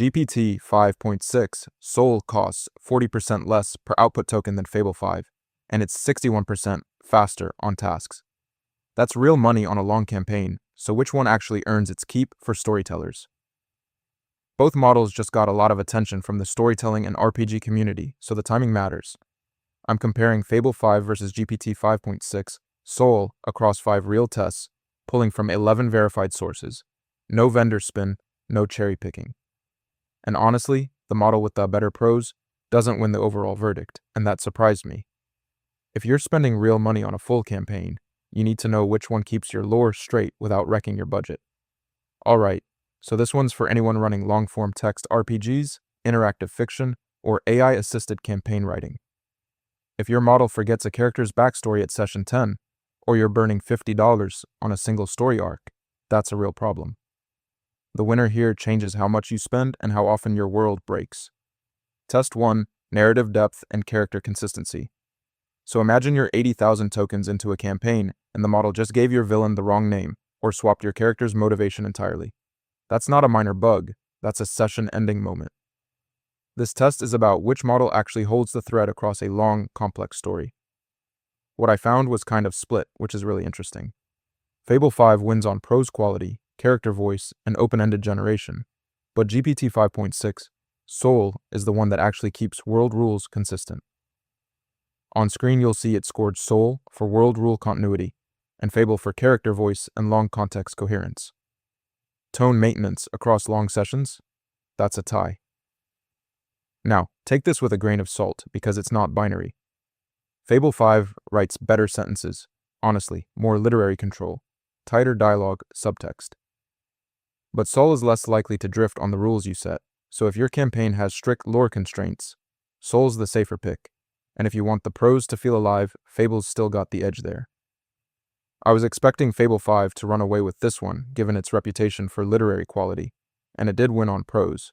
GPT 5.6 Soul costs 40% less per output token than Fable 5, and it's 61% faster on tasks. That's real money on a long campaign, so which one actually earns its keep for storytellers? Both models just got a lot of attention from the storytelling and RPG community, so the timing matters. I'm comparing Fable 5 versus GPT 5.6 Soul across 5 real tests, pulling from 11 verified sources. No vendor spin, no cherry picking. And honestly, the model with the better pros doesn't win the overall verdict, and that surprised me. If you're spending real money on a full campaign, you need to know which one keeps your lore straight without wrecking your budget. Alright, so this one's for anyone running long-form text RPGs, interactive fiction, or AI-assisted campaign writing. If your model forgets a character's backstory at session 10, or you're burning $50 on a single story arc, that's a real problem. The winner here changes how much you spend and how often your world breaks. Test 1, narrative depth and character consistency. So imagine you're 80,000 tokens into a campaign and the model just gave your villain the wrong name or swapped your character's motivation entirely. That's not a minor bug, that's a session-ending moment. This test is about which model actually holds the thread across a long, complex story. What I found was kind of split, which is really interesting. Fable 5 wins on prose quality, character voice, and open-ended generation, but GPT 5.6 Soul is the one that actually keeps world rules consistent. On screen you'll see it scored Soul for world rule continuity, and Fable for character voice and long context coherence. Tone maintenance across long sessions? That's a tie. Now, take this with a grain of salt because it's not binary. Fable 5 writes better sentences, honestly, more literary control, tighter dialogue, subtext. But Soul is less likely to drift on the rules you set, so if your campaign has strict lore constraints, Soul's the safer pick, and if you want the prose to feel alive, Fable's still got the edge there. I was expecting Fable 5 to run away with this one, given its reputation for literary quality, and it did win on prose.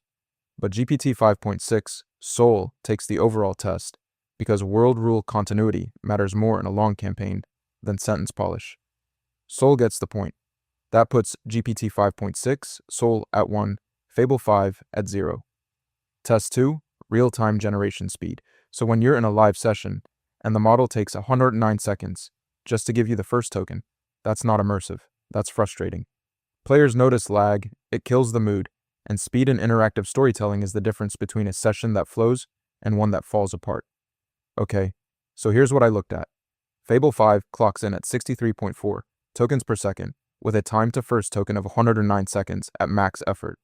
But GPT 5.6 Soul takes the overall test, because world rule continuity matters more in a long campaign than sentence polish. Soul gets the point. That puts GPT 5.6 Soul at 1, Fable 5 at 0. Test 2, real-time generation speed. So when you're in a live session, and the model takes 109 seconds just to give you the first token, that's not immersive, that's frustrating. Players notice lag, it kills the mood, and speed in interactive storytelling is the difference between a session that flows and one that falls apart. Okay, so here's what I looked at. Fable 5 clocks in at 63.4 tokens per second, with a time to first token of 109 seconds at max effort.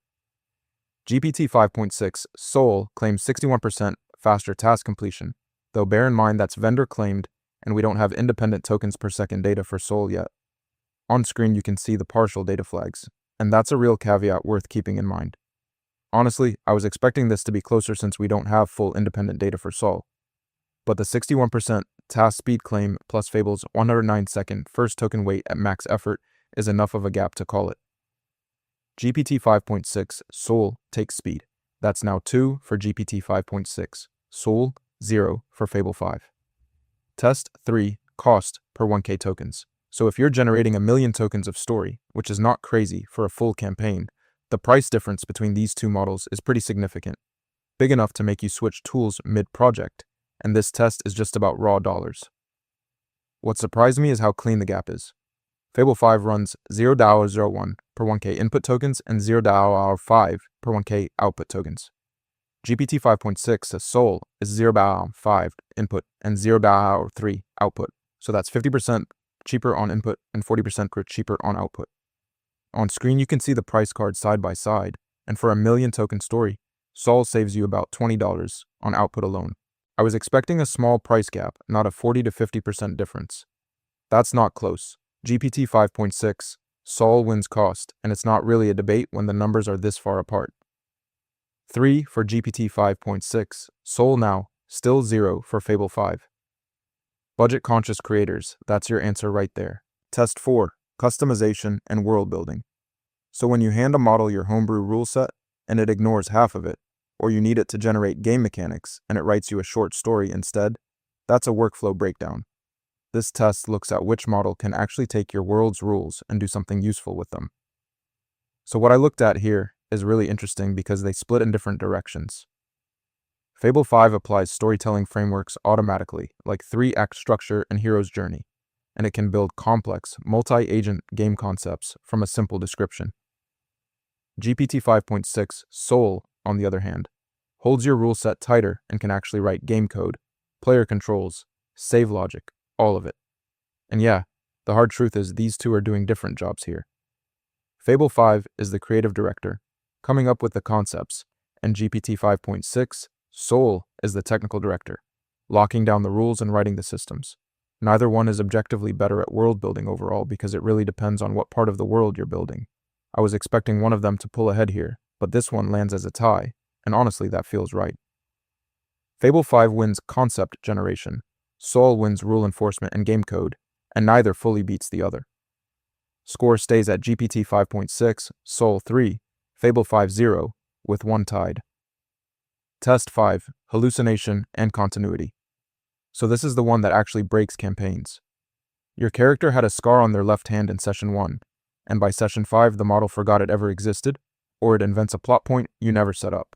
GPT 5.6 Soul claims 61% faster task completion, though bear in mind that's vendor claimed and we don't have independent tokens per second data for Soul yet. On screen you can see the partial data flags, and that's a real caveat worth keeping in mind. Honestly, I was expecting this to be closer since we don't have full independent data for Soul. But the 61% task speed claim plus Fable's 109-second first token wait at max effort is enough of a gap to call it. GPT 5.6 Soul takes speed. That's now 2 for GPT 5.6. Soul, 0 for Fable 5. Test 3, cost per 1K tokens. So if you're generating 1 million tokens of story, which is not crazy for a full campaign, the price difference between these two models is pretty significant, big enough to make you switch tools mid-project, and this test is just about raw dollars. What surprised me is how clean the gap is. Fable 5 runs 0.01 per 1K input tokens and 0.5 per 1K output tokens. GPT 5.6 says Soul is 0.5 input and 0.3 output, so that's 50% cheaper on input and 40% cheaper on output. On screen you can see the price cards side by side, and for a 1 million token story, Soul saves you about $20 on output alone. I was expecting a small price gap, not a 40 to 50% difference. That's not close. GPT 5.6 Soul wins cost, and it's not really a debate when the numbers are this far apart. 3 for GPT 5.6, Soul now, still 0 for Fable 5. Budget-conscious creators, that's your answer right there. Test 4, customization and world building. So when you hand a model your homebrew rule set, and it ignores half of it, or you need it to generate game mechanics and it writes you a short story instead, that's a workflow breakdown. This test looks at which model can actually take your world's rules and do something useful with them. So what I looked at here is really interesting because they split in different directions. Fable 5 applies storytelling frameworks automatically, like 3-act structure and hero's journey, and it can build complex, multi-agent game concepts from a simple description. GPT 5.6 Soul, on the other hand, holds your rule set tighter and can actually write game code, player controls, save logic, all of it. And yeah, the hard truth is these two are doing different jobs here. Fable 5 is the creative director, coming up with the concepts, and GPT 5.6 Soul is the technical director, locking down the rules and writing the systems. Neither one is objectively better at world building overall because it really depends on what part of the world you're building. I was expecting one of them to pull ahead here, but this one lands as a tie, and honestly that feels right. Fable 5 wins concept generation, Soul wins rule enforcement and game code, and neither fully beats the other. Score stays at GPT 5.6, Soul 3, Fable 5 0, with 1 tied. Test 5, hallucination and continuity. So this is the one that actually breaks campaigns. Your character had a scar on their left hand in session 1, and by session 5 the model forgot it ever existed, or it invents a plot point you never set up.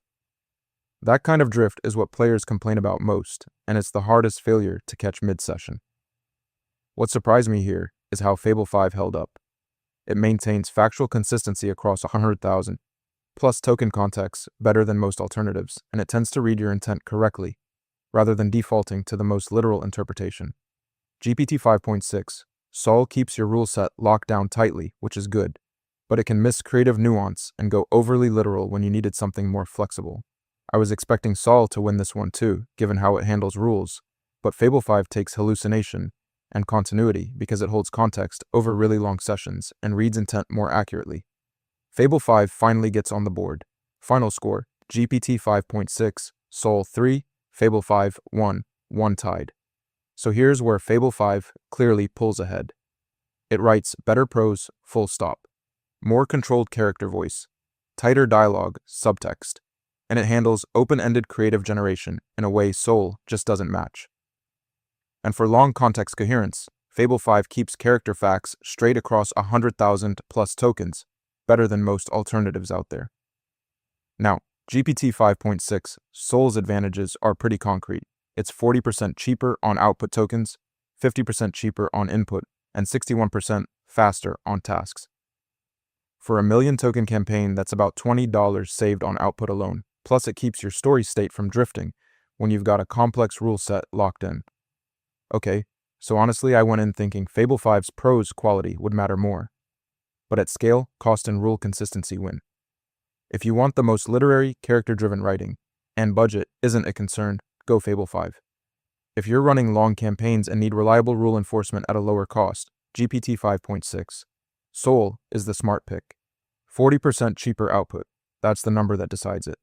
That kind of drift is what players complain about most, and it's the hardest failure to catch mid-session. What surprised me here is how Fable 5 held up. It maintains factual consistency across 100,000, plus token context better than most alternatives, and it tends to read your intent correctly, rather than defaulting to the most literal interpretation. GPT 5.6 Soul keeps your rule set locked down tightly, which is good, but it can miss creative nuance and go overly literal when you needed something more flexible. I was expecting Soul to win this one too, given how it handles rules, but Fable 5 takes hallucination and continuity because it holds context over really long sessions and reads intent more accurately. Fable 5 finally gets on the board. Final score, GPT 5.6, Soul 3, Fable 5 1, 1 tied. So here's where Fable 5 clearly pulls ahead. It writes better prose, full stop, more controlled character voice, tighter dialogue, subtext, and it handles open-ended creative generation in a way Soul just doesn't match. And for long context coherence, Fable 5 keeps character facts straight across 100,000 plus tokens, better than most alternatives out there. Now, GPT 5.6 Soul's advantages are pretty concrete. It's 40% cheaper on output tokens, 50% cheaper on input, and 61% faster on tasks. For a 1,000,000 token campaign, that's about $20 saved on output alone. Plus, it keeps your story state from drifting when you've got a complex rule set locked in. Okay, so honestly, I went in thinking Fable 5's prose quality would matter more. But at scale, cost and rule consistency win. If you want the most literary, character-driven writing, and budget isn't a concern, go Fable 5. If you're running long campaigns and need reliable rule enforcement at a lower cost, GPT 5.6. Soul is the smart pick. 40% cheaper output. That's the number that decides it.